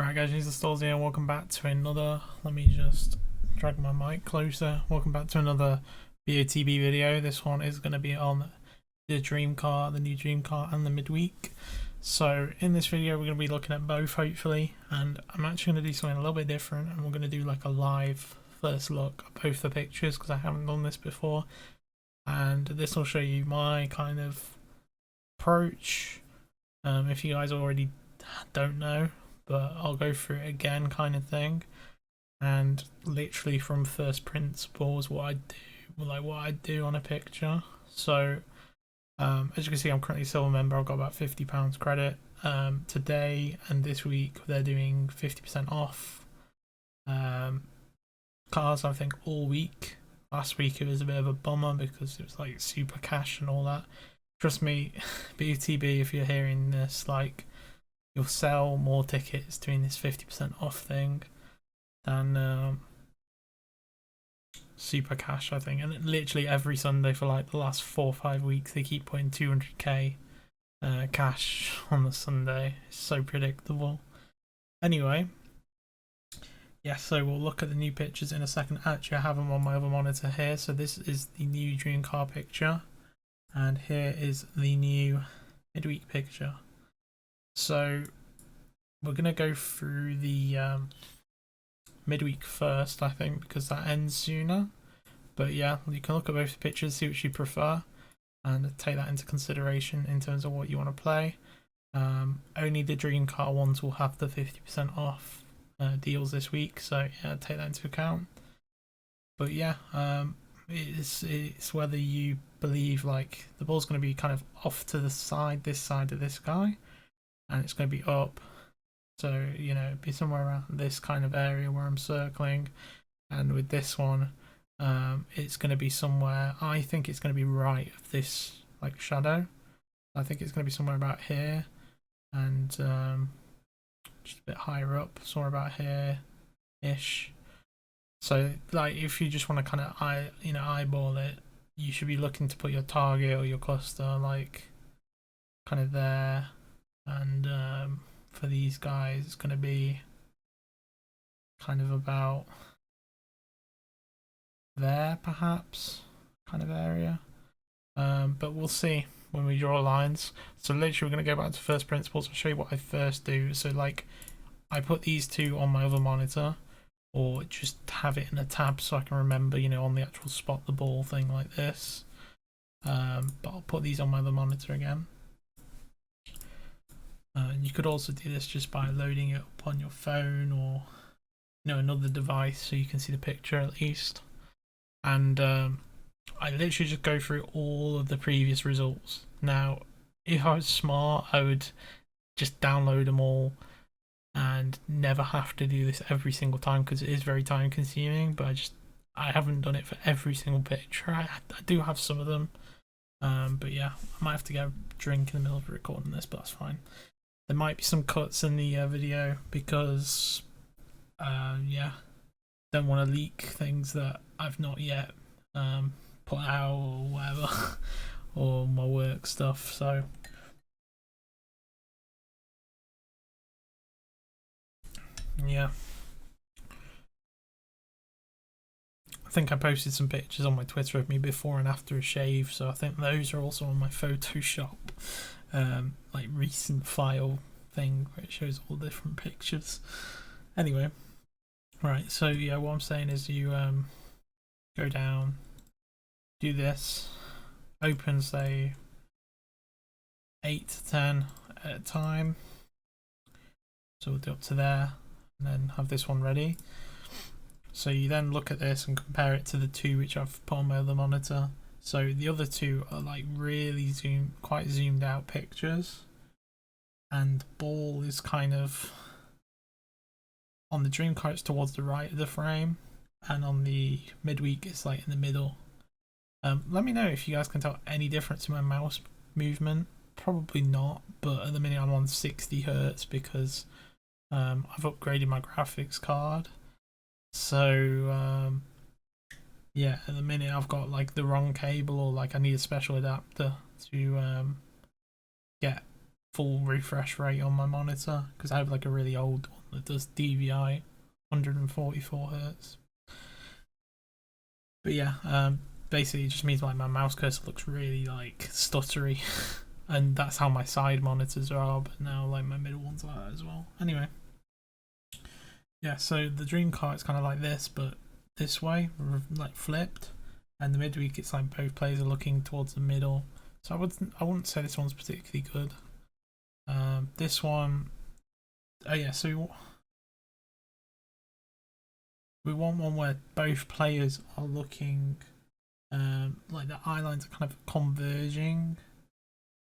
Alright guys, it's the Stallzy and welcome back to another, let me just drag my mic closer, welcome back to another BOTB video. This one is going to be on the dream car, the new dream car and the midweek. So in this video we're going to be looking at both hopefully, and I'm actually going to do something a little bit different, and we're going to do like a live first look at both the pictures because I haven't done this before, and this will show you my kind of approach if you guys already don't know, but I'll go through it again kind of thing, and literally from first principles what I do on a picture. So as you can see, I'm currently a silver member. I've got about £50 credit. Today and this week they're doing 50% off cars, I think, all week. Last week it was a bit of a bummer because it was like super cash and all that. Trust me, BOTB, if you're hearing this, like, you'll sell more tickets doing this 50% off thing than super cash, I think. And literally every Sunday for like the last 4 or 5 weeks they keep putting 200k cash on the Sunday. It's so predictable. Anyway, yeah, so we'll look at the new pictures in a second. Actually, I have them on my other monitor here. So this is the new dream car picture, and here is the new midweek picture. So we're going to go through the midweek first, I think, because that ends sooner. But yeah, you can look at both the pictures, see which you prefer, and take that into consideration in terms of what you want to play. Only the dream car ones will have the 50% off deals this week, so yeah, take that into account. But yeah, it's whether you believe like the ball's going to be kind of off to the side, this side of this guy, and it's going to be up, so you know, be somewhere around this kind of area where I'm circling. And with this one, it's going to be somewhere, I think it's going to be right of this like shadow. I think it's going to be somewhere about here, and just a bit higher up, somewhere about here ish. So like if you just want to kind of eyeball it, you should be looking to put your target or your cluster like kind of there. And for these guys it's going to be kind of about there, perhaps, kind of area, but we'll see when we draw lines. So literally we're going to go back to first principles. I'll show you what I first do. So like I put these two on my other monitor, or just have it in a tab so I can remember, you know, on the actual spot the ball thing like this. But I'll put these on my other monitor again. You could also do this just by loading it up on your phone or, you know, another device so you can see the picture at least. And I literally just go through all of the previous results. Now, if I was smart, I would just download them all and never have to do this every single time because it is very time consuming. But I haven't done it for every single picture. I do have some of them, but yeah, I might have to get a drink in the middle of recording this, but that's fine. There might be some cuts in the video because yeah, don't want to leak things that I've not yet put out or whatever or my work stuff. So yeah, I think I posted some pictures on my Twitter of me before and after a shave, so I think those are also on my Photoshop like recent file thing where it shows all different pictures. Anyway, right, so yeah, what I'm saying is you go down, do this, open say 8 to 10 at a time, so we'll do up to there and then have this one ready. So you then look at this and compare it to the two which I've put on my other monitor. So the other two are like really quite zoomed out pictures, and ball is kind of on the dream car, it's towards the right of the frame, and on the midweek it's like in the middle. Let me know if you guys can tell any difference in my mouse movement. Probably not, but at the minute I'm on 60 Hz because I've upgraded my graphics card. So yeah, at the minute I've got like the wrong cable, or like I need a special adapter to get full refresh rate on my monitor because I have like a really old one. It does DVI 144 hertz. But yeah, basically it just means like my mouse cursor looks really like stuttery, and that's how my side monitors are. But now like my middle ones are as well. Anyway, yeah. So the dream car is kind of like this, but this way, like flipped, and the midweek it's like both players are looking towards the middle. So I wouldn't say this one's particularly good. This one, oh yeah. So we want one where both players are looking, like the eye lines are kind of converging,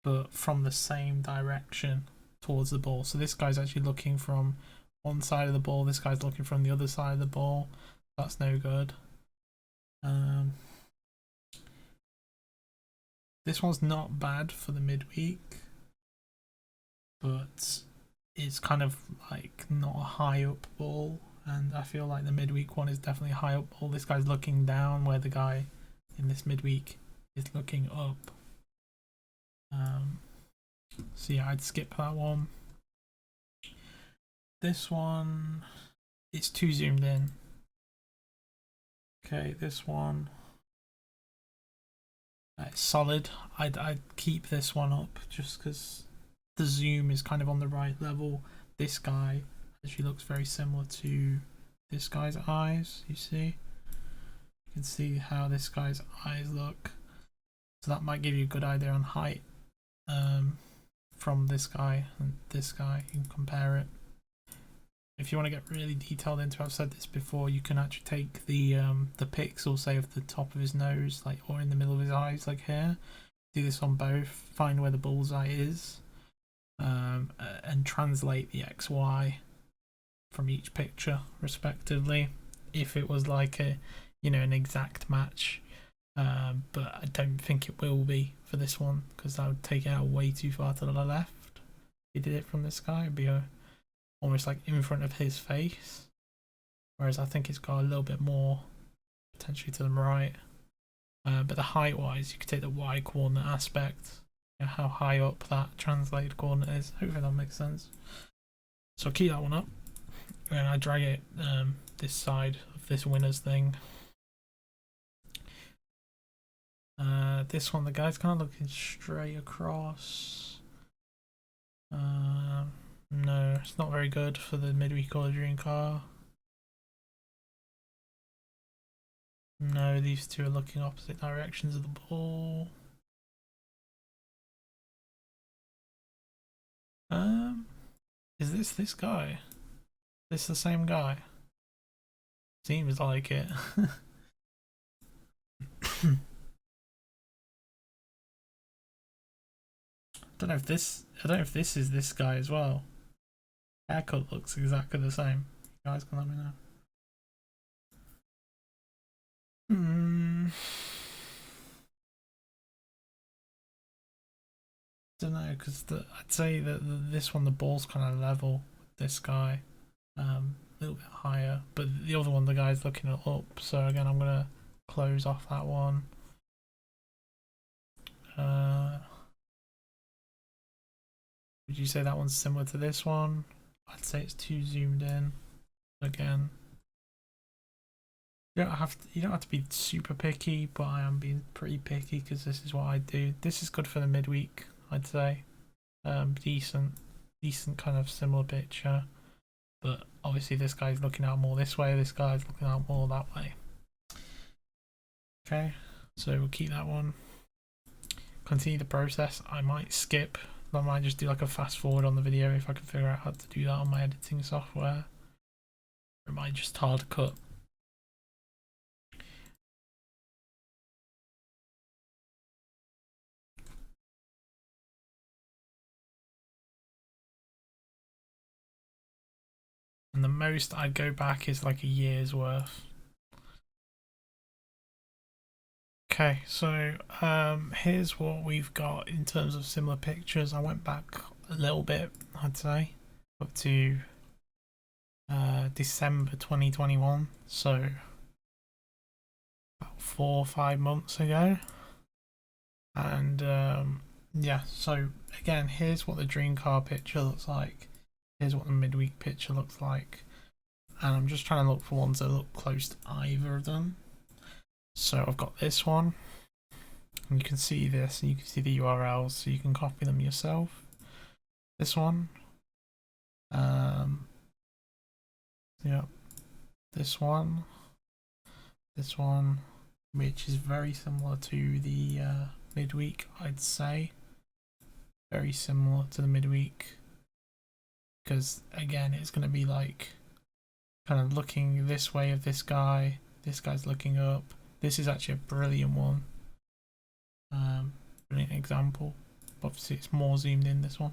but from the same direction towards the ball. So this guy's actually looking from one side of the ball, this guy's looking from the other side of the ball. That's no good. This one's not bad for the midweek, but it's kind of like not a high up ball, and I feel like the midweek one is definitely a high up ball. This guy's looking down where the guy in this midweek is looking up. So yeah, I'd skip that one. This one, it's too zoomed in. Okay, this one, it's solid. I'd keep this one up just because the zoom is kind of on the right level. This guy actually looks very similar to this guy's eyes. You see, you can see how this guy's eyes look, so that might give you a good idea on height. From this guy and this guy, you can compare it. If you want to get really detailed into it, I've said this before, you can actually take the pixel, say of the top of his nose, like, or in the middle of his eyes, like here. Do this on both, find where the bullseye is, and translate the XY from each picture respectively. If it was like a, you know, an exact match, but I don't think it will be for this one because that would take it out way too far to the left. If you did it from this guy, it'd be almost like in front of his face, whereas I think it's got a little bit more potentially to the right. But the height wise, you could take the Y coordinate aspect, you know, how high up that translated coordinate is. Hopefully that makes sense. So I'll keep that one up, and I drag it this side of this winners thing. This one, the guy's kind of looking straight across. No, it's not very good for the midweek or dream car. No, these two are looking opposite directions of the ball. Is this guy? Is this the same guy? Seems like it. I don't know if this is this guy as well. Haircut looks exactly the same. You guys can let me know. Don't know, because I'd say that this one, the ball's kind of level with this guy, a little bit higher, but the other one, the guy's looking up. So again, I'm gonna close off that one. Would you say that one's similar to this one? I'd say it's too zoomed in. Again, you don't have to be super picky, but I am being pretty picky because this is what I do. This is good for the midweek, I'd say. Decent kind of similar picture, but obviously this guy's looking out more this way, this guy's looking out more that way. Okay, so we'll keep that one. Continue the process. I might skip. I might just do like a fast forward on the video if I can figure out how to do that on my editing software. Or it might just hard cut. And the most I'd go back is like a year's worth. Okay, so here's what we've got in terms of similar pictures. I went back a little bit, I'd say, up to December 2021, so about 4 or 5 months ago. And yeah, so again, here's what the dream car picture looks like. Here's what the midweek picture looks like, and I'm just trying to look for ones that look close to either of them. So I've got this one, and you can see this, and you can see the URLs, so you can copy them yourself. This one, yeah, this one, which is very similar to the midweek, I'd say. Very similar to the midweek, because again, it's going to be like kind of looking this way of this guy. This guy's looking up. This is actually a brilliant one. Brilliant example. Obviously, it's more zoomed in, this one.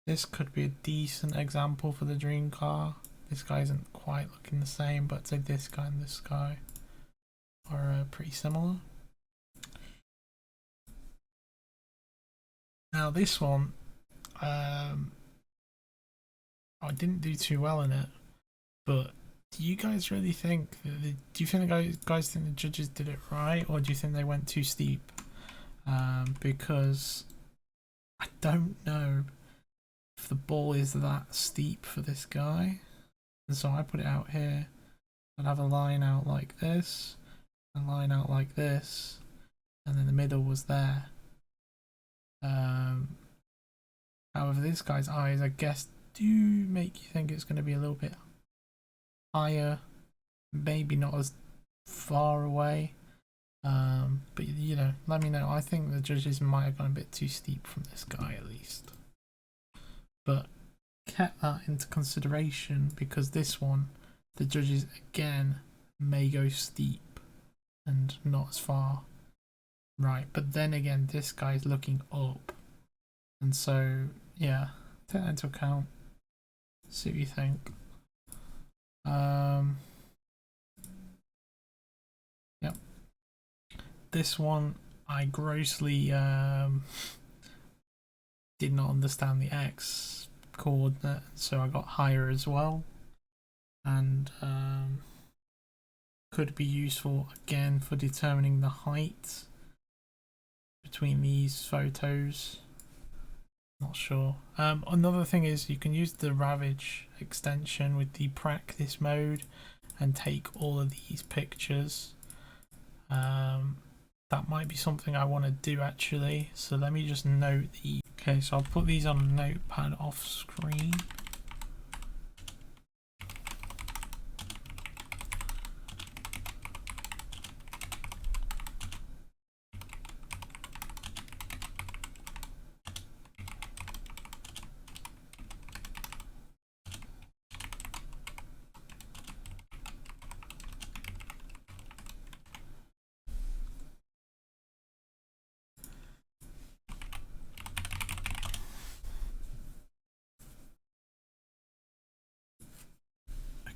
This could be a decent example for the dream car. This guy isn't quite looking the same, but say this guy and this guy are pretty similar. Now this one, I didn't do too well in it, but do you guys really think, do you think the guys think the judges did it right, or do you think they went too steep? Because I don't know if the ball is that steep for this guy, and so I put it out here. I'd have a line out like this, a line out like this, and then the middle was there. However, this guy's eyes, I guess, do make you think it's going to be a little bit higher, maybe not as far away, but you know, let me know. I think the judges might have gone a bit too steep from this guy at least, but kept that into consideration because this one, the judges again may go steep and not as far. Right, but then again, this guy's looking up, and so yeah, take that into account. See what you think. Yep. This one I grossly did not understand the X coordinate, so I got higher as well, and could be useful again for determining the height between these photos. Not sure. Another thing is you can use the Ravage extension with the practice mode and take all of these pictures. That might be something I want to do actually, so let me just note the. Okay, so I'll put these on a notepad off screen.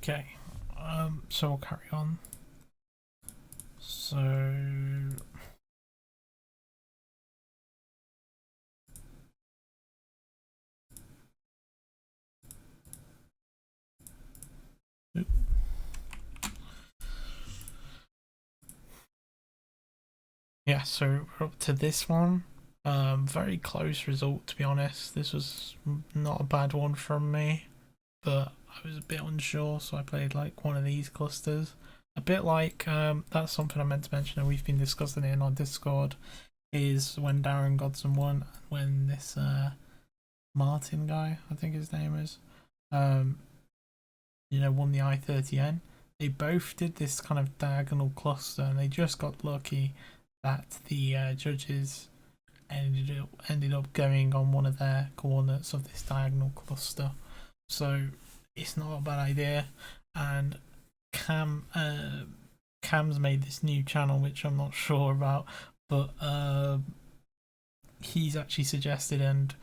Okay, so we'll carry on. So yeah, so we're up to this one. Very close result, to be honest. This was not a bad one from me, but I was a bit unsure, so I played like one of these clusters. A bit like, that's something I meant to mention and we've been discussing it in our Discord, is when Darren Godson won, when this Martin guy, I think his name is, you know, won the I-30N. They both did this kind of diagonal cluster, and they just got lucky that the judges ended up going on one of their coordinates of this diagonal cluster. So it's not a bad idea. And Cam's made this new channel, which I'm not sure about, but he's actually suggested, and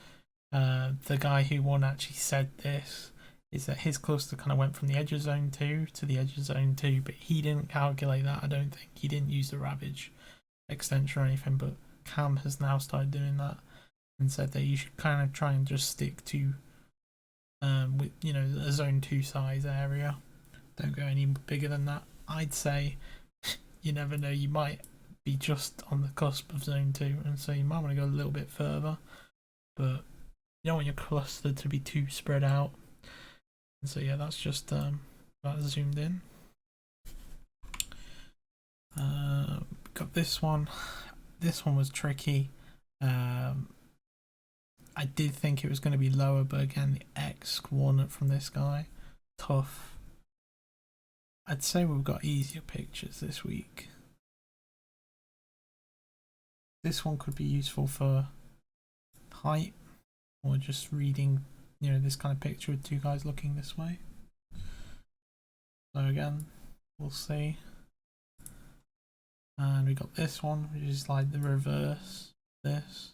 the guy who won actually said this, is that his cluster kind of went from the edge of zone 2 to the edge of zone 2, but he didn't calculate that. I don't think he didn't use the Ravage extension or anything, but Cam has now started doing that and said that you should kind of try and just stick to with, you know, a zone 2 size area. Don't go any bigger than that. I'd say you never know, you might be just on the cusp of zone 2, and so you might want to go a little bit further, but you don't want your cluster to be too spread out. And so yeah, that's just that zoomed in. Got this one. This one was tricky. I did think it was going to be lower, but again, the X coordinate from this guy, tough. I'd say we've got easier pictures this week. This one could be useful for height, or just reading, you know, this kind of picture with two guys looking this way. So again, we'll see. And we got this one, which is like the reverse. This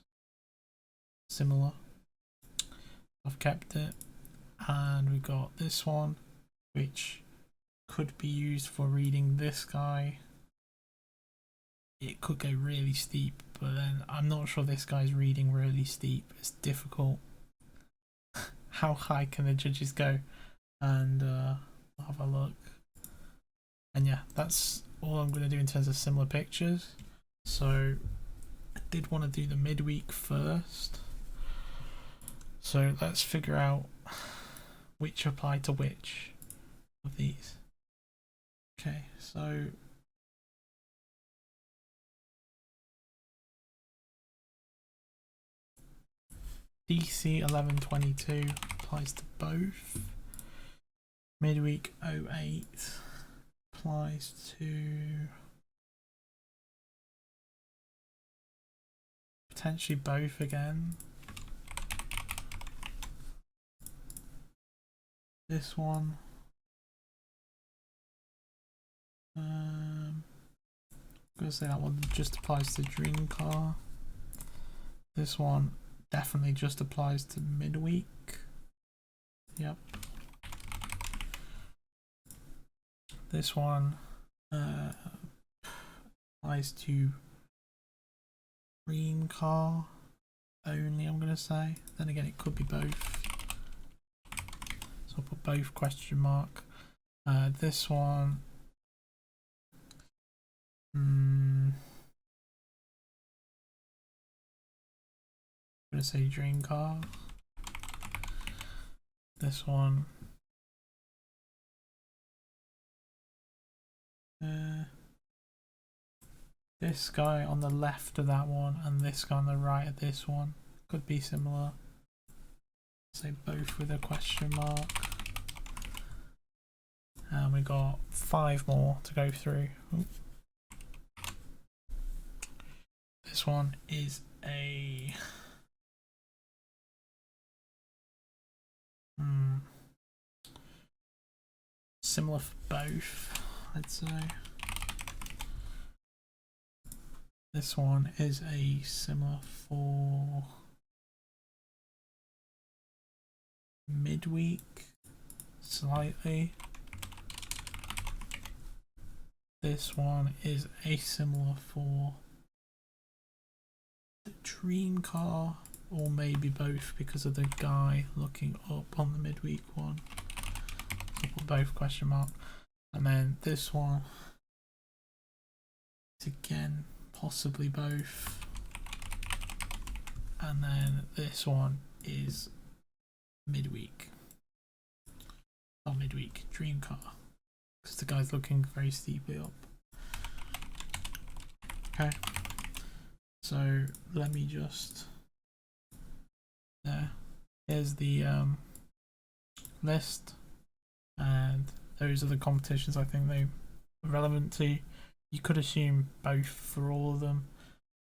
similar. I've kept it. And we got this one, which could be used for reading this guy. It could go really steep, but then I'm not sure this guy's reading really steep. It's difficult. How high can the judges go? And I'll have a look. And yeah, that's all I'm going to do in terms of similar pictures. So I did want to do the midweek first. So let's figure out which apply to which of these. Okay, so DC 1122 applies to both. Midweek 08 applies to potentially both again. This one I'm gonna say that one just applies to Dream Car. This one definitely just applies to midweek. Yep. This one applies to Dream Car only, I'm gonna say. Then again, it could be both. So I'll put both question mark. This one I'm gonna say Dream Car. This one this guy on the left of that one and this guy on the right of this one could be similar. Say both with a question mark. And we got 5 more to go through. Ooh. This one is a similar for both, I'd say. This one is a similar for midweek, slightly. This one is a similar for the Dream Car, or maybe both because of the guy looking up on the midweek one. So put both question mark. And then this one is again possibly both. And then this one is midweek. Not midweek, Dream Car. Because the guy's looking very steeply up. Okay. So let me just here's the list, and those are the competitions I think they are relevant to. You could assume both for all of them,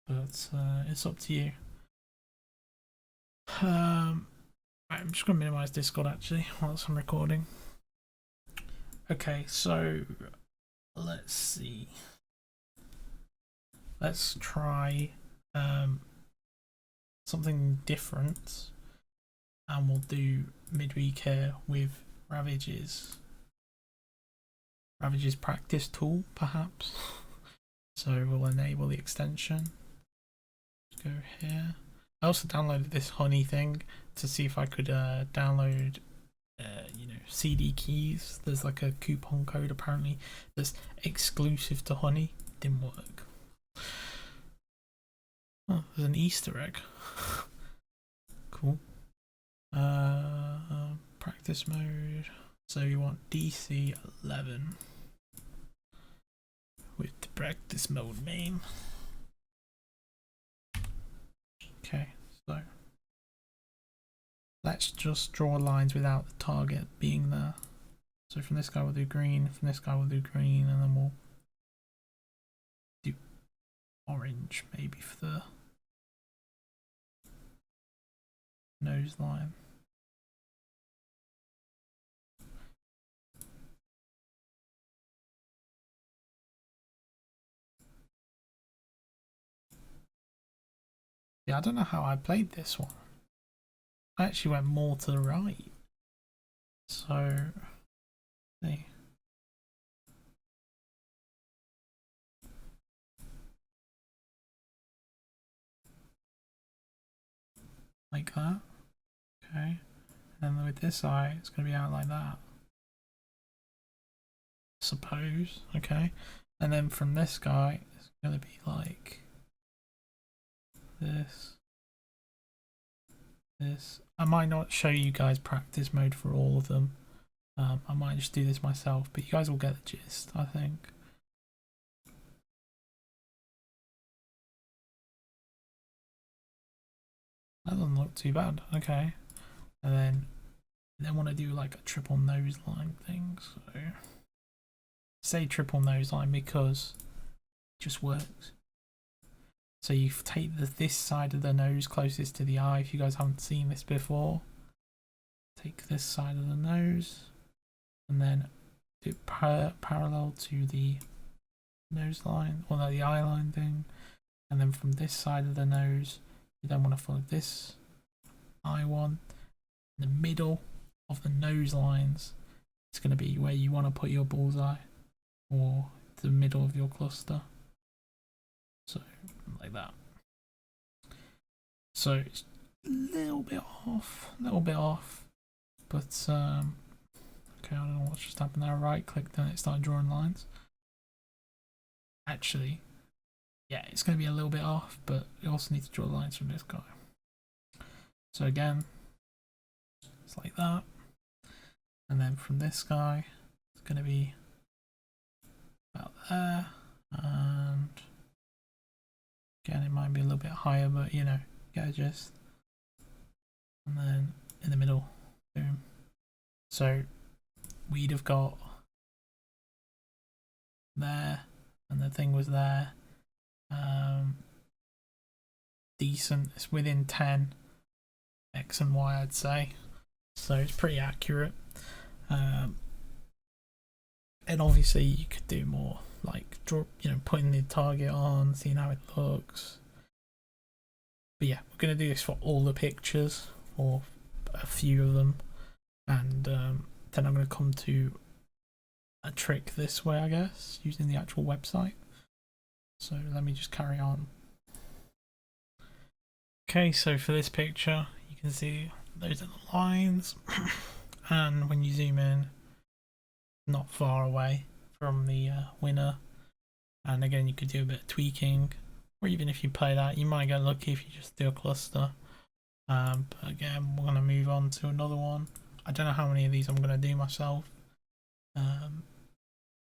but it's up to you. I'm just going to minimize Discord actually whilst I'm recording. Okay, so let's see. Let's try something different, and we'll do midweek here with Ravage's practice tool, perhaps. So we'll enable the extension. Let's go here. I also downloaded this Honey thing to see if I could download CD keys. There's like a coupon code apparently that's exclusive to Honey. Didn't work. Oh, there's an Easter egg. Cool. Practice mode. So you want DC 11 with the practice mode main. Okay, so let's just draw lines without the target being there. So from this guy we'll do green, from this guy we'll do green, and then we'll do orange maybe for the nose line. Yeah, I don't know how I played this one. I actually went more to the right. So, see. Like that. Okay. And then with this eye, it's going to be out like that. Suppose. Okay. And then from this guy, it's going to be like this. This. I might not show you guys practice mode for all of them. I might just do this myself, but you guys will get the gist, I think. That doesn't look too bad. Okay. And then want to do like a triple nose line thing. So say triple nose line because it just works. So you take this side of the nose closest to the eye. If you guys haven't seen this before, take this side of the nose and then do it parallel to the nose line, or no, the eye line thing. And then from this side of the nose, you then want to follow this eye one. In the middle of the nose lines, it's going to be where you want to put your bullseye, or the middle of your cluster. So like that. So it's a little bit off, but okay, I don't know what's just happened there. Right clicked and it started drawing lines. Actually, yeah, it's going to be a little bit off, but you also need to draw lines from this guy. So again, it's like that, and then from this guy, it's going to be about there, and again, it might be a little bit higher, but you know, get a gist. And then in the middle, boom. So we'd have got there, and the thing was there. Decent. It's within 10 X and Y, I'd say. So it's pretty accurate. And obviously, you could do more, like draw, you know, putting the target on, seeing how it looks. But yeah, we're gonna do this for all the pictures, or a few of them, and then I'm gonna come to a trick this way, I guess, using the actual website. So let me just carry on. Okay, so for this picture, you can see those are the lines, and when you zoom in, not far away from the winner. And again, you could do a bit of tweaking, or even if you play that, you might get lucky if you just do a cluster. But again, we're going to move on to another one. I don't know how many of these I'm going to do myself. I'm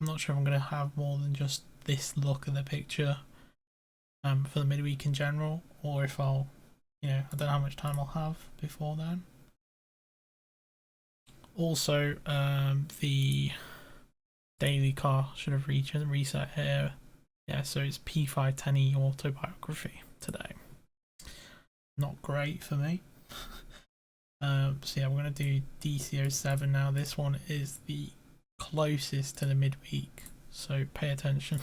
not sure if I'm going to have more than just this look of the picture for the midweek in general, or if I'll, you know, I don't know how much time I'll have before then. Also, the daily car should have reset here. Yeah, so it's P510E autobiography today. Not great for me. So yeah, we're going to do DC07 now. This one is the closest to the midweek, so pay attention.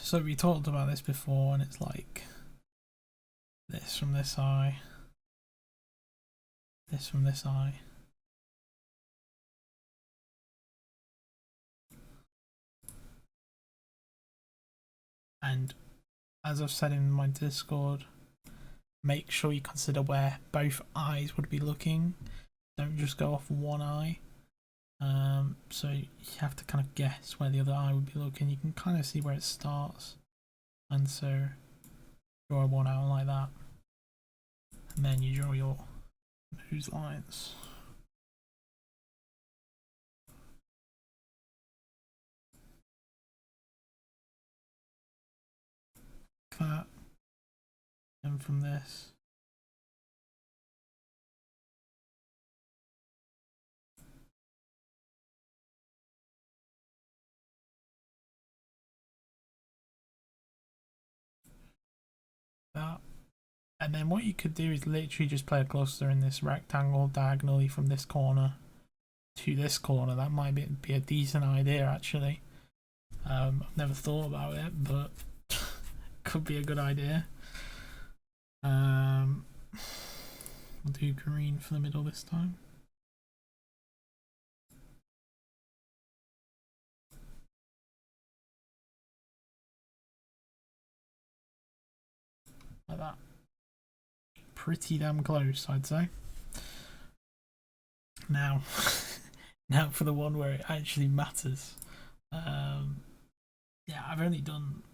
So we talked about this before, and it's like this from this eye, this from this eye. And as I've said in my Discord, make sure you consider where both eyes would be looking. Don't just go off one eye. So you have to kind of guess where the other eye would be looking. You can kind of see where it starts, and so draw one out like that, and then you draw your nose lines. Like that, and from this that. And then what you could do is literally just play a cluster in this rectangle diagonally from this corner to this corner. That might be a decent idea actually. I've never thought about it, but could be a good idea. We'll do green for the middle this time. Like that. Pretty damn close, I'd say. Now, now for the one where it actually matters. Yeah, I've only done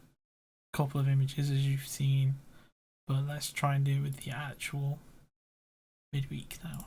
a couple of images as you've seen, but let's try and do it with the actual midweek now.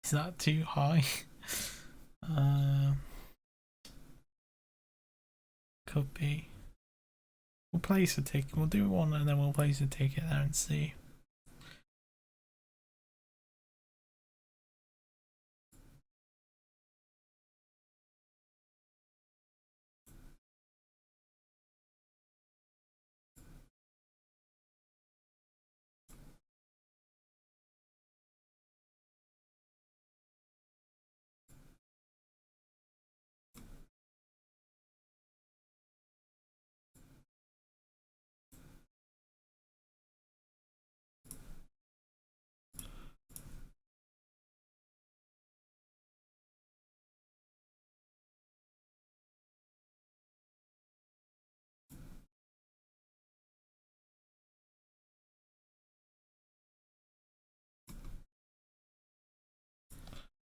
Is that too high? Could be. We'll place a ticket. We'll do one and then we'll place a ticket there and see.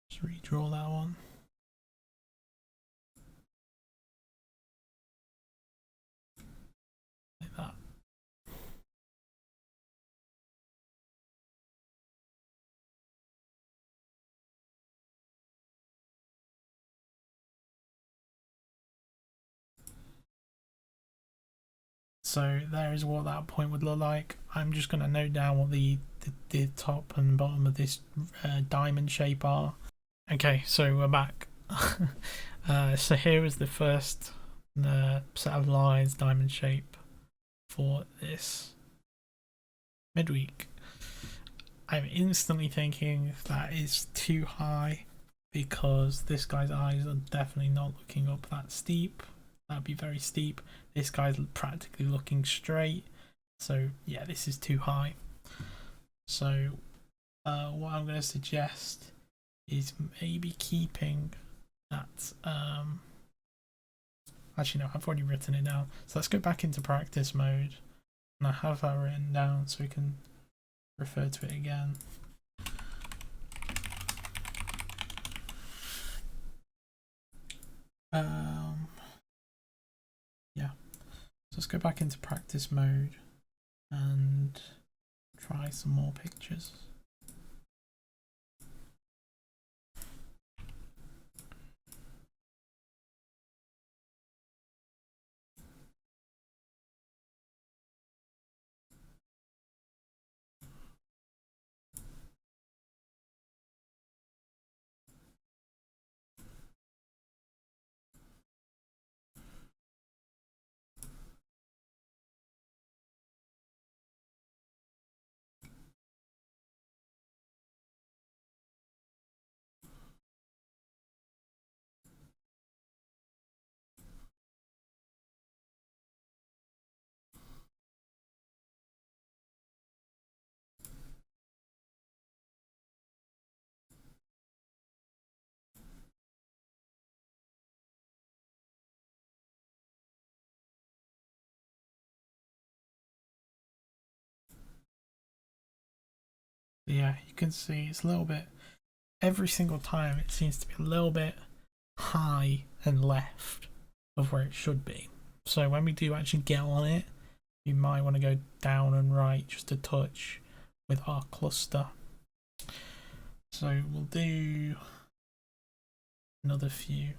Just redraw that one. Like that. So there is what that point would look like. I'm just going to note down what the top and bottom of this diamond shape are. Okay, so we're back. So here is the first set of lines, diamond shape, for this midweek. I'm instantly thinking that is too high because this guy's eyes are definitely not looking up that steep. That'd be very steep. This guy's practically looking straight. So yeah, this is too high. So what I'm going to suggest is maybe keeping that. Actually, no, I've already written it down. So let's go back into practice mode. And I have that written down so we can refer to it again. Um, yeah, so let's go back into practice mode and try some more pictures. Yeah, you can see it's a little bit, every single time it seems to be a little bit high and left of where it should be. So when we do actually get on it, you might want to go down and right just a touch with our cluster. So we'll do another few.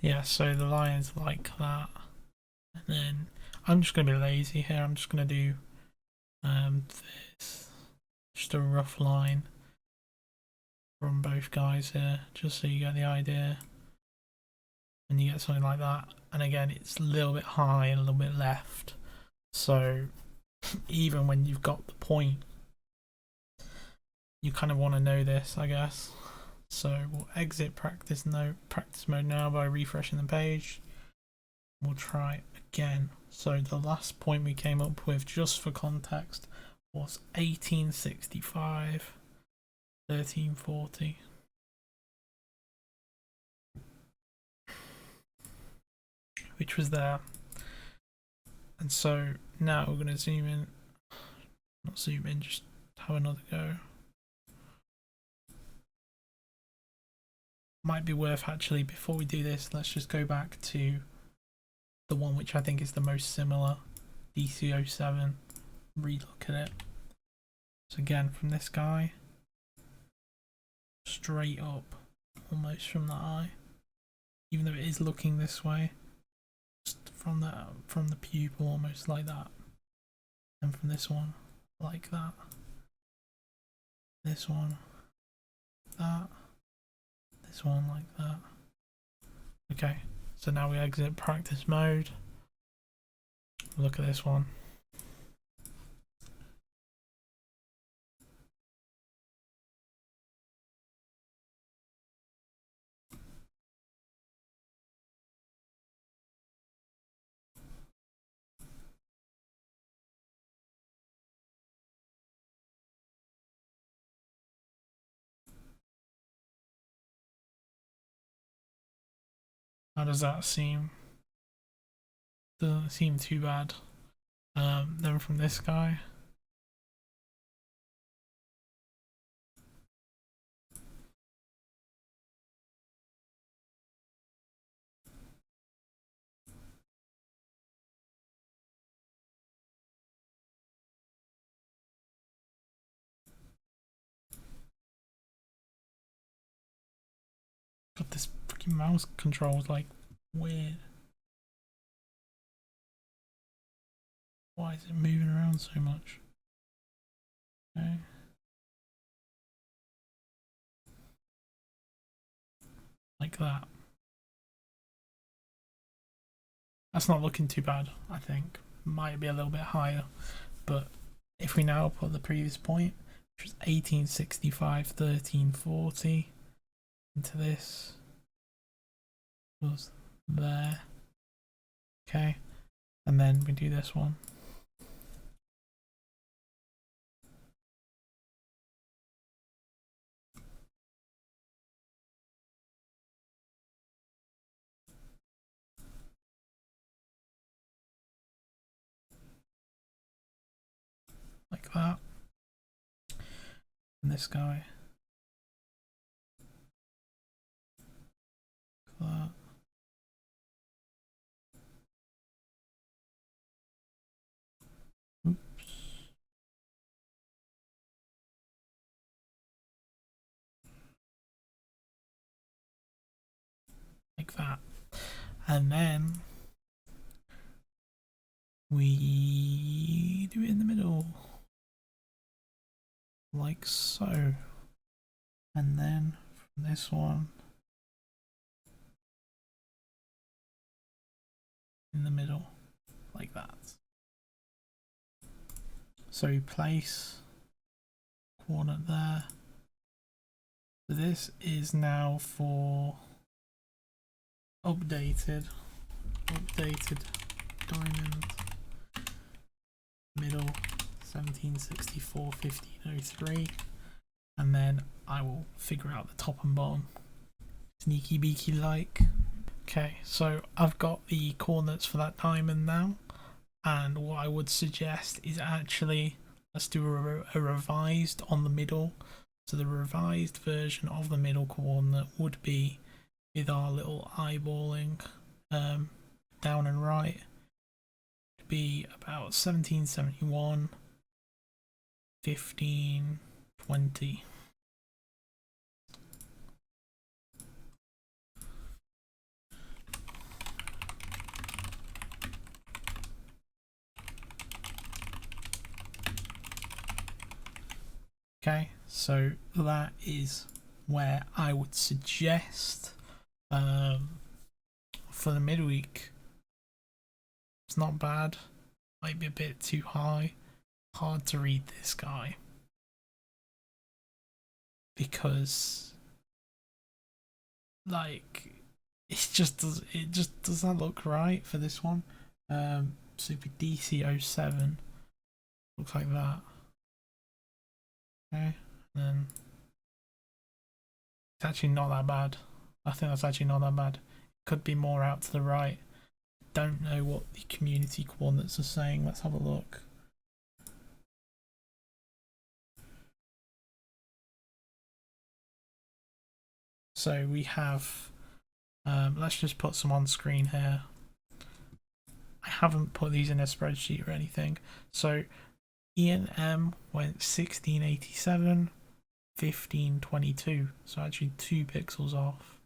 Yeah, so the line's like that. And then I'm just going to be lazy here. I'm just going to do this. Just a rough line from both guys here, just so you get the idea. And you get something like that. And again, it's a little bit high and a little bit left. So even when you've got the point, you kind of want to know this, I guess. So we'll exit practice mode now by refreshing the page. We'll try again. So the last point we came up with, just for context, was 1865, 1340. Which was there. And so now we're going to zoom in. Not zoom in, just have another go. Might be worth actually, before we do this, let's just go back to the one which I think is the most similar, DC07. Relook at it. So again, from this guy, straight up, almost from the eye, even though it is looking this way, just from the pupil, almost like that, and from this one, like that, this one, that, this one, like that. Okay, so now we exit practice mode. Look at this one. How does that seem? Doesn't seem too bad. Then from this guy, got this freaking mouse controls like Weird. Why is it moving around so much? Okay. Like that. That's not looking too bad, I think. Might be a little bit higher, but if we now put the previous point, which was 1865, 1340, into this, was there. Okay, and then we do this one. Like that. And this guy. Like that. Oops. Like that. And then we do it in the middle. Like so. And then from this one in the middle, like that. So we place coordinate there. So this is now for updated diamond middle 1764 1503, and then I will figure out the top and bottom sneaky beaky like. Okay, so I've got the coordinates for that diamond now, and what I would suggest is actually let's do a revised on the middle. So the revised version of the middle coordinate would be with our little eyeballing down and right, to be about 1771 1520. Okay, so that is where I would suggest for the midweek. It's not bad, might be a bit too high. Hard to read this guy because like it just doesn't look right for this one. Super DC07 looks like that. Okay, and then it's actually not that bad. I think that's actually not that bad. Could be more out to the right. Don't know what the community coordinates are saying. Let's have a look. So we have, let's just put some on screen here. I haven't put these in a spreadsheet or anything. So Ian M went 1687, 1522. So actually 2 pixels off.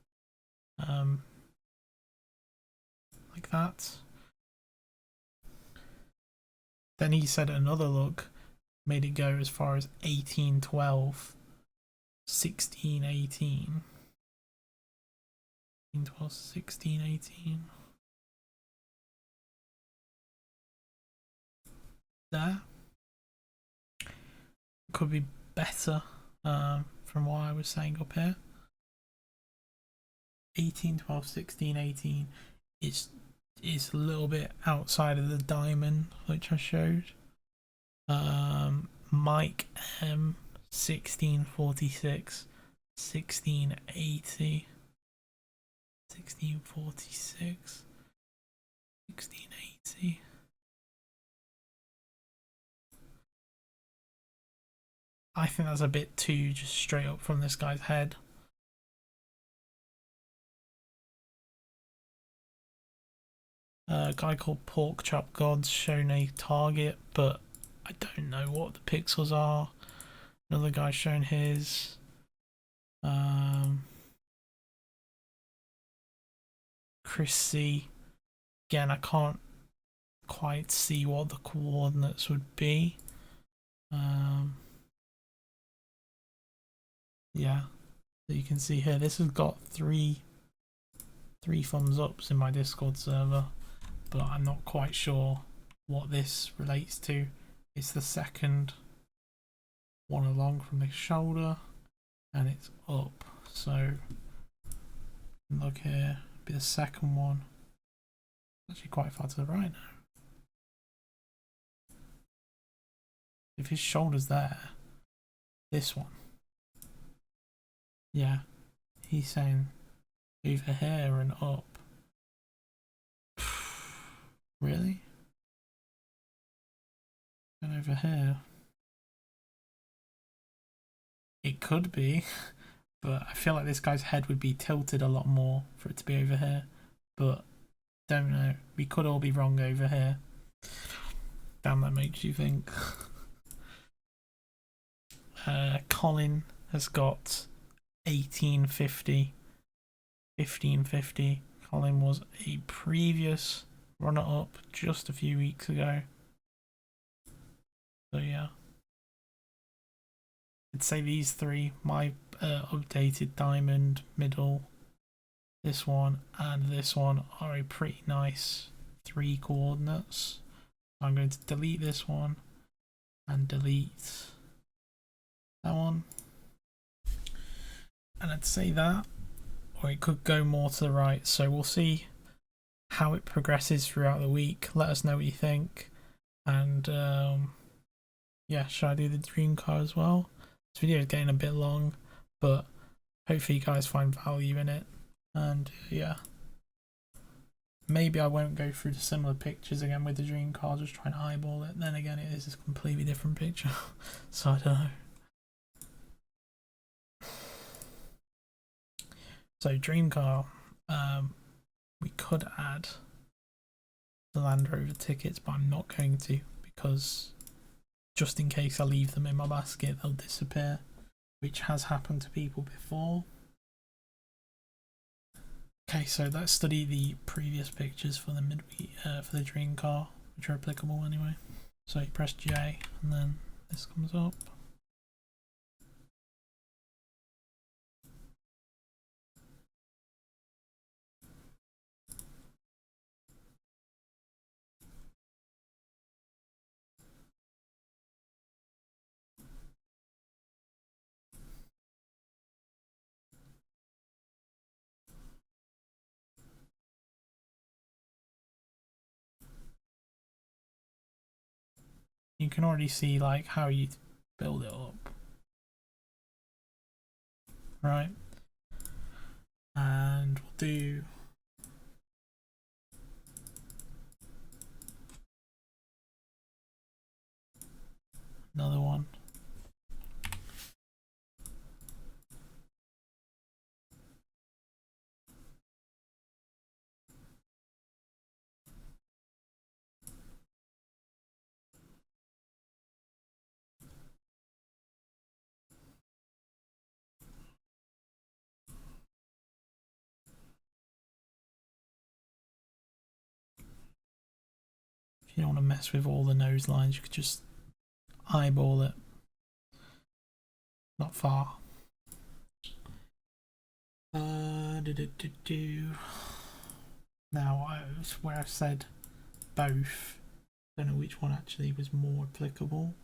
Like that. Then he said another look made it go as far as 1812, 1618. 12, 16, 18. There. Could be better from what I was saying up here. 18, 12, 16, 18 is a little bit outside of the diamond which I showed. Mike M 1646, 1680. 1646, 1680. I think that's a bit too just straight up from this guy's head. A guy called Pork Chop God's shown a target, but I don't know what the pixels are. Another guy shown his. Chris C. Again, I can't quite see what the coordinates would be. Yeah, so you can see here, this has got three thumbs ups in my Discord server, but I'm not quite sure what this relates to. It's the second one along from the shoulder, and it's up. So look here, be the second one. Actually, quite far to the right now. If his shoulder's there, this one. Yeah, he's saying over here and up. Really? And over here. It could be, but I feel like this guy's head would be tilted a lot more for it to be over here. But don't know. We could all be wrong over here. Damn, that makes you think. Colin has got 1850, 1550. Colin was a previous runner-up just a few weeks ago. So yeah, I'd say these three, my updated diamond, middle, this one, and this one are a pretty nice 3 coordinates. I'm going to delete this one and delete that one. And I'd say that, or it could go more to the right. So we'll see how it progresses throughout the week. Let us know what you think. And yeah, should I do the dream car as well? This video is getting a bit long, but hopefully you guys find value in it. And yeah, maybe I won't go through the similar pictures again with the dream car, just trying to eyeball it. Then again, it is a completely different picture, so I don't know. So dream car, we could add the Land Rover tickets, but I'm not going to, because just in case I leave them in my basket, they'll disappear, which has happened to people before. Okay, so let's study the previous pictures for the midweek for the dream car, which are applicable anyway. So you press J, and then this comes up. You can already see like how you build it up, right? And we'll do another one. If you don't want to mess with all the nose lines, you could just eyeball it. Not far. Now, where I said both, I don't know which one actually was more applicable.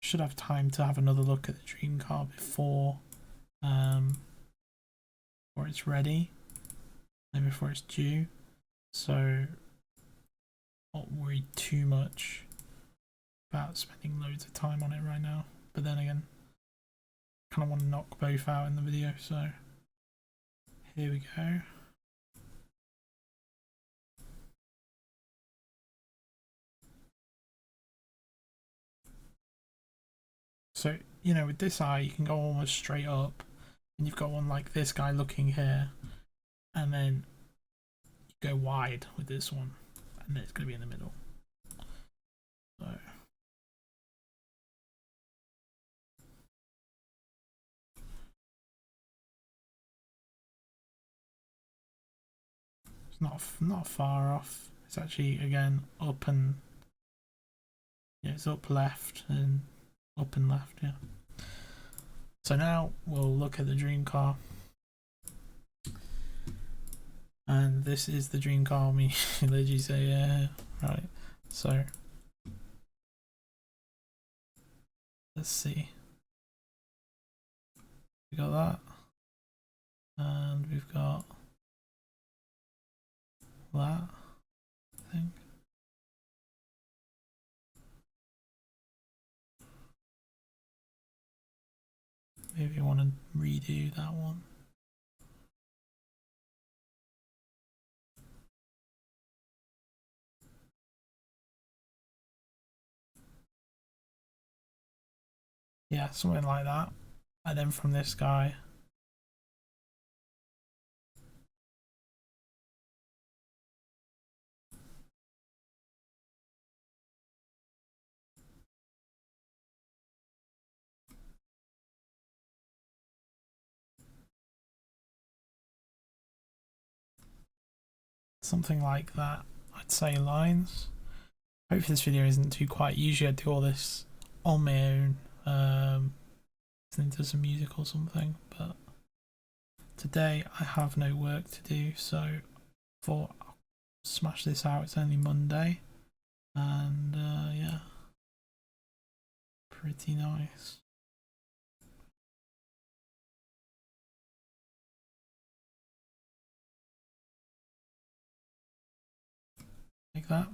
Should have time to have another look at the dream car before it's ready and before it's due, so not worried too much about spending loads of time on it right now. But then again, kind of want to knock both out in the video, so here we go. So, you know, with this eye, you can go almost straight up, and you've got one like this guy looking here, and then you go wide with this one, and then it's going to be in the middle. So it's not far off. It's actually again up and yeah, it's up left and up and left. Yeah. So now we'll look at the dream car. And this is the dream car. Me, literally say, yeah, right. So let's see. We got that, and we've got that. I think. Maybe I want to redo that one. Yeah, something like that. And then from this guy, something like that. I'd say lines. Hopefully this video isn't too quiet. Usually I do all this on my own, listening to some music or something, but today I have no work to do, so thought I'll smash this out. It's only Monday, and yeah, pretty nice. Like that.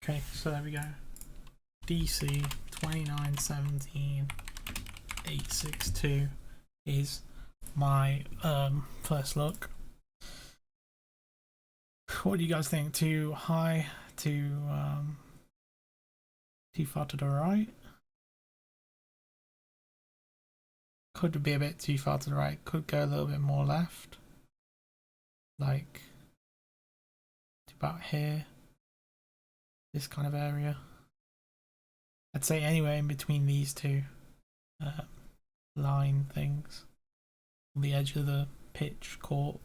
Okay, so there we go. DC 2917 862 is my first look. What do you guys think? Too high? Too far to the right? Could be a bit too far to the right. Could go a little bit more left, like about here, this kind of area. I'd say anywhere in between these two line things, the edge of the pitch court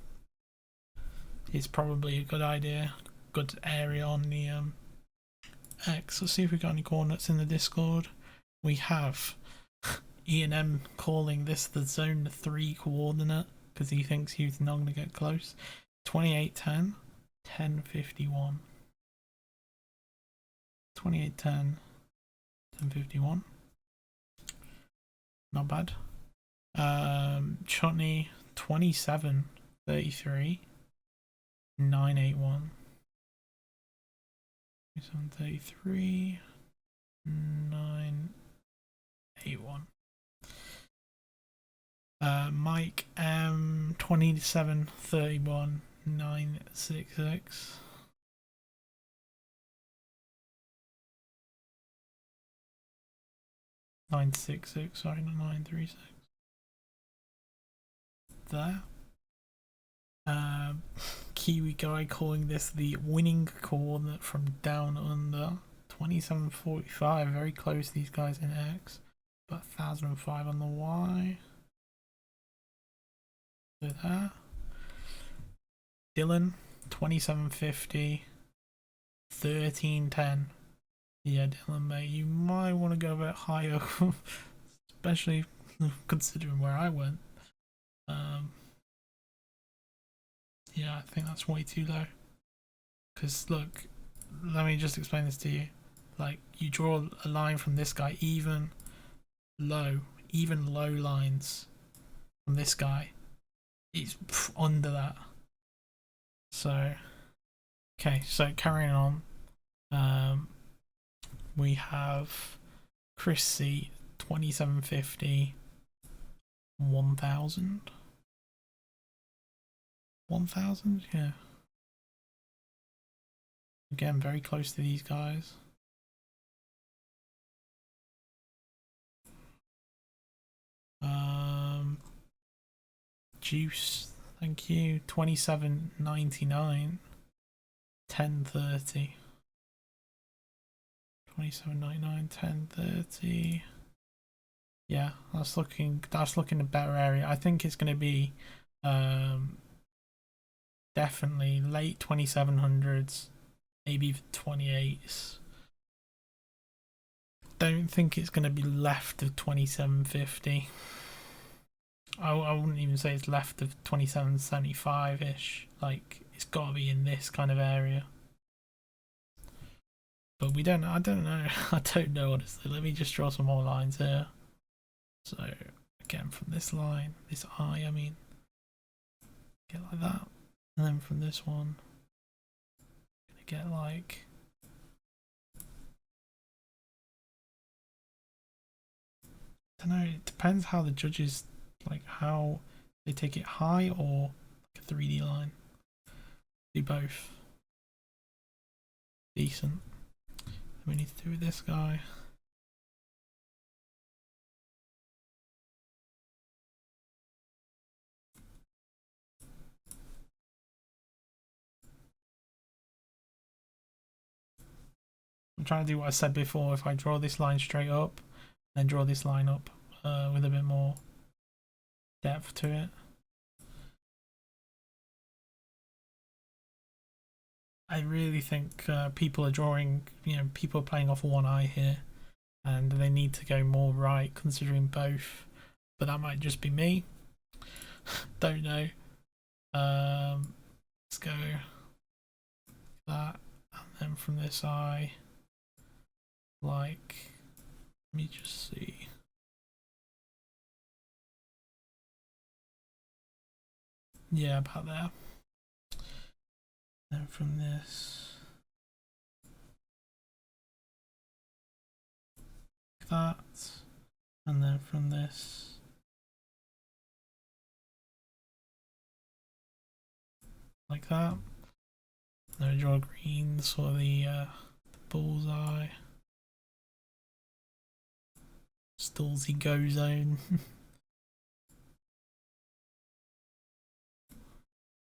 is probably a good idea. Good area on the X. Let's see if we got any coordinates in the Discord. We have Ian calling this the zone 3 coordinate because he thinks he's not going to get close. 2810 1051. 2810 1051. Not bad. Chutney 2733 981. 2733 981. Mike M 2731 966. Sorry, not 936. There. Kiwi guy calling this the winning coordinate from down under. 2745, very close, these guys in X, but 1005 on the Y. So there. Dylan 2750 1310. Yeah, Dylan, mate, you might want to go a bit higher, especially considering where I went. Yeah, I think that's way too low. Because look, let me just explain this to you. Like, you draw a line from this guy even low, even low lines from this guy, it's under that. So okay, so carrying on, we have Chris C 2750, 1000, 1000, yeah. Again, very close to these guys. Juice, thank you. 27.99, 10.30. 27.99, 10.30. Yeah, that's looking a better area. I think it's going to be definitely late 2700s, maybe even 28s. Don't think it's going to be left of 2750. I wouldn't even say it's left of 2775 ish. Like, it's got to be in this kind of area. But we don't. I don't know. I don't know, honestly. Let me just draw some more lines here. So again, from this line, this eye, I mean, get like that, and then from this one, gonna get like. I don't know. It depends how the judges, like how they take it, high or like a 3D line. Do both. Decent. We need to do with this guy. I'm trying to do what I said before. If I draw this line straight up, then draw this line up with a bit more depth to it. I really think people are drawing, people are playing off one eye here, and they need to go more right considering both, but that might just be me. Don't know. Let's go that, and then from this eye, like, let me just see. Yeah, about there. Then from this, like that, and then from this, like that. Then I draw green, sort of the bullseye. Stallzy go zone.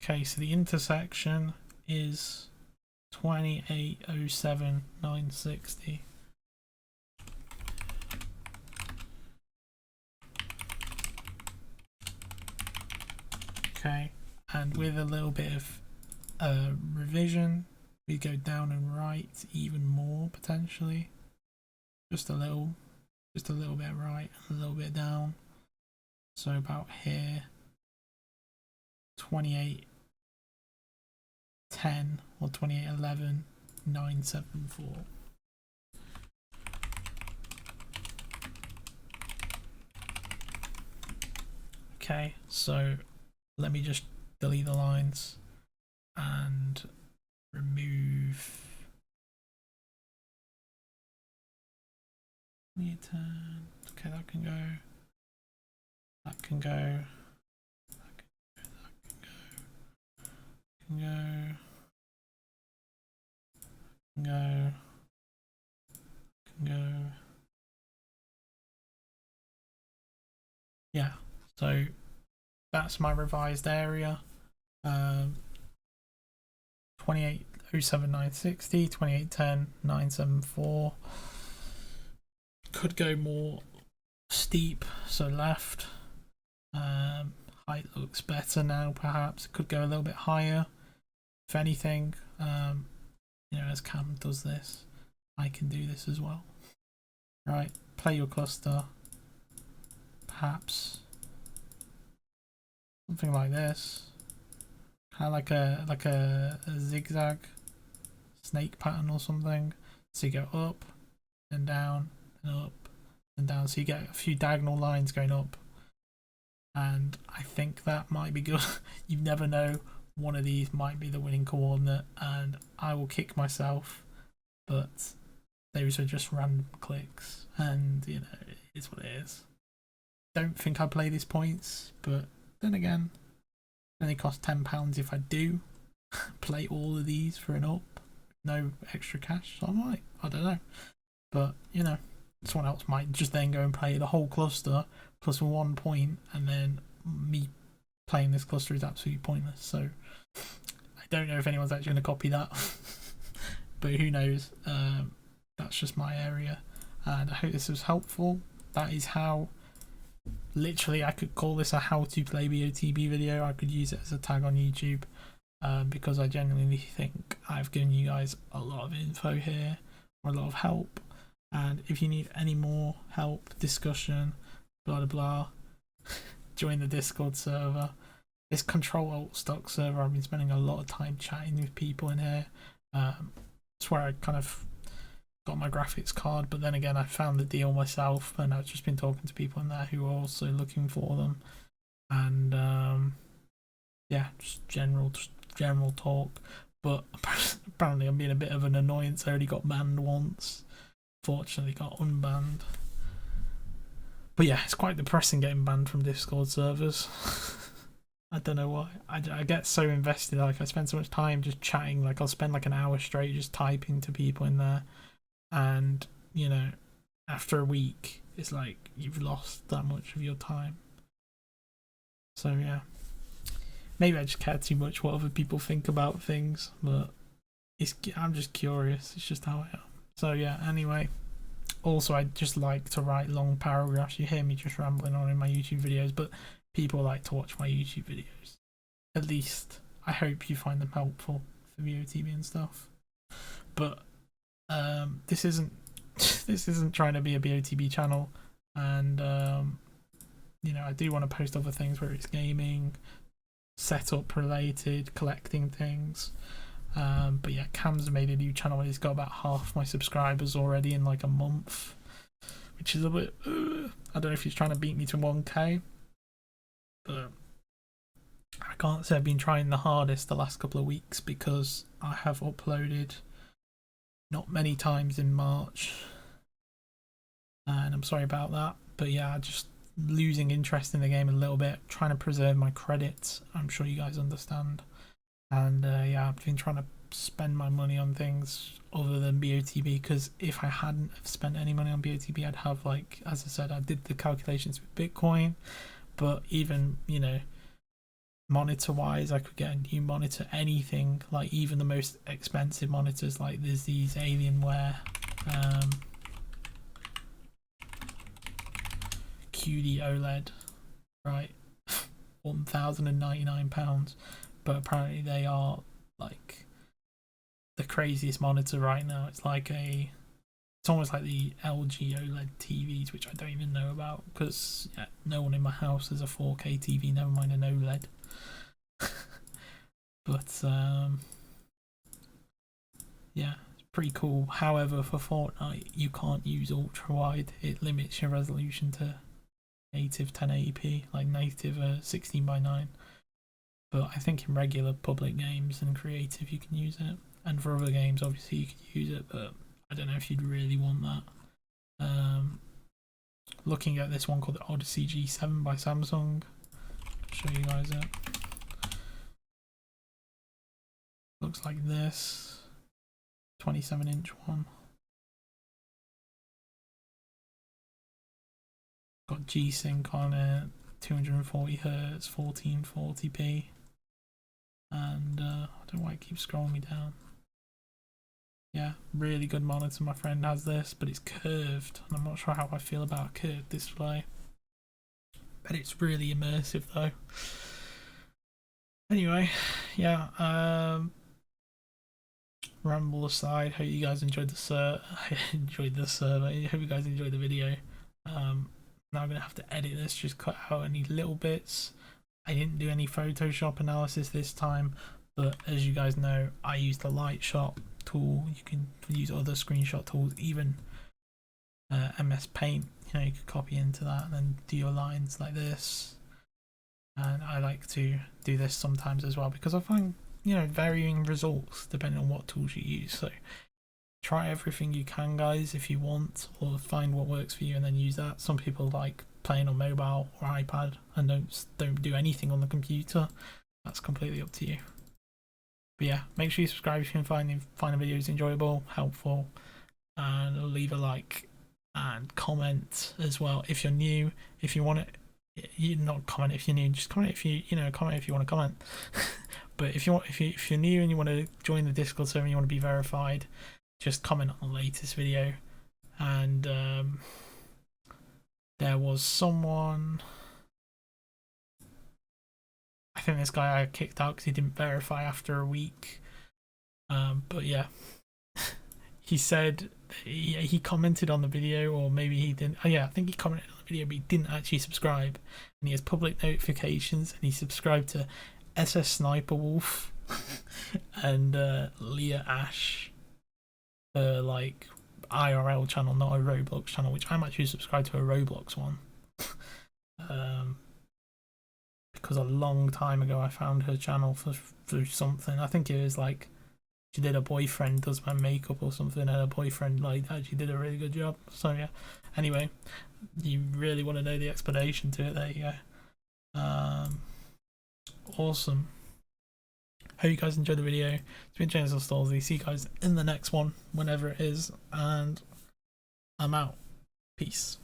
Okay, so the intersection is 2807,960. Okay, and with a little bit of revision, we go down and right even more potentially. Just a little bit right and a little bit down. So about here, 2810 or 2811, 974. Okay, so let me just delete the lines and remove. Okay, that can go. That can go. That can go. Can go. Can go. Yeah. So that's my revised area. 2807,960, 2810, 974. Could go more steep, so left. Height looks better now, perhaps. It could go a little bit higher. If anything, as Cam does this, I can do this as well. Right, play your cluster. Perhaps something like this, kind of like a zigzag snake pattern or something. So you go up and down and up and down, so you get a few diagonal lines going up, and I think that might be good. You never know, one of these might be the winning coordinate, and I will kick myself, but those are just random clicks, and you know, it is what it is. Don't think I play these points, but then again, it only costs £10 if I do play all of these for an up, no extra cash, so I might, I don't know. But, you know, someone else might just then go and play the whole cluster plus 1 point, and then me playing this cluster is absolutely pointless. So I don't know if anyone's actually going to copy that, but who knows. That's just my area, and I hope this was helpful. That is how, literally, I could call this a how to play BOTB video. I could use it as a tag on YouTube, because I genuinely think I've given you guys a lot of info here, or a lot of help. And if you need any more help, discussion, blah blah blah, join the Discord server. This Control Alt Stock server, I've been spending a lot of time chatting with people in here. It's where I kind of got my graphics card, but then again, I found the deal myself, and I've just been talking to people in there who are also looking for them. And yeah, just general talk. But apparently, I'm being a bit of an annoyance. I already got banned once. Fortunately, got unbanned. But yeah, it's quite depressing getting banned from Discord servers. I don't know why. I get so invested. Like, I spend so much time just chatting. Like, I'll spend like an hour straight just typing to people in there. And, you know, after a week, it's like you've lost that much of your time. So yeah, maybe I just care too much what other people think about things, but I'm just curious. It's just how I am. So yeah, anyway, also I just like to write long paragraphs. You hear me just rambling on in my YouTube videos, but people like to watch my YouTube videos. At least I hope you find them helpful for BOTB and stuff. But this isn't trying to be a BOTB channel, and you know, I do want to post other things where it's gaming, setup related, collecting things. But yeah, Cam's made a new channel and he's got about half my subscribers already in like a month, which is a bit I don't know if he's trying to beat me to 1k, but I can't say I've been trying the hardest the last couple of weeks, because I have uploaded not many times in March, and I'm sorry about that. But yeah, just losing interest in the game a little bit, trying to preserve my credits. I'm sure you guys understand. And yeah, I've been trying to spend my money on things other than BOTB, because if I hadn't have spent any money on BOTB, I'd have, like, as I said, I did the calculations with Bitcoin, but even, you know, monitor wise, I could get a new monitor, anything, like even the most expensive monitors, like there's these Alienware QD OLED, right? £1,099, but apparently they are like the craziest monitor right now. It's like it's almost like the LG OLED TVs, which I don't even know about, because yeah, no one in my house has a 4K TV, never mind an OLED. But yeah, it's pretty cool. However, for Fortnite, you can't use ultra wide. It limits your resolution to native 1080p, like native 16:9. But I think in regular public games and creative you can use it, and for other games obviously you could use it, but I don't know if you'd really want that. Looking at this one called the Odyssey G7 by Samsung, I'll show you guys it. Looks like this 27-inch one. Got G-Sync on it, 240Hz, 1440p, and I don't know why it keeps scrolling me down. Yeah, really good monitor. My friend has this, but it's curved, and I'm not sure how I feel about a curved display. But it's really immersive though. Anyway, yeah, ramble aside, hope you guys enjoyed the server. I hope you guys enjoyed the video. Now I'm gonna have to edit this, just cut out any little bits. I didn't do any Photoshop analysis this time, but as you guys know, I used the light shot tool. You can use other screenshot tools, even MS Paint. you know, you could copy into that and then do your lines like this. And I like to do this sometimes as well, because I find, you know, varying results depending on what tools you use. So try everything you can, guys, if you want, or find what works for you and then use that. Some people like playing on mobile or iPad and don't do anything on the computer. That's completely up to you. But yeah, make sure you subscribe if you can find the videos enjoyable, helpful, and leave a like and comment as well if you're new. If you want it, you not comment if you're new, just comment if you comment if you want to comment. But if you're new and you want to join the Discord server and you want to be verified, just comment on the latest video. And there was someone, I think this guy I kicked out because he didn't verify after a week. But yeah, he said he commented on the video, or maybe he didn't. Oh yeah, I think he commented on the video, but he didn't actually subscribe. And he has public notifications, and he subscribed to SS Sniper Wolf and Leah Ash, like IRL channel, not a Roblox channel, which I'm actually subscribed to a Roblox one. Because a long time ago I found her channel for something. I think it was like she did a boyfriend does my makeup or something, and her boyfriend like actually did a really good job. So yeah. Anyway, you really want to know the explanation to it, there you go. Awesome. Hope you guys enjoyed the video. It's been BOTB the Stallzy. See you guys in the next one, whenever it is, and I'm out. Peace.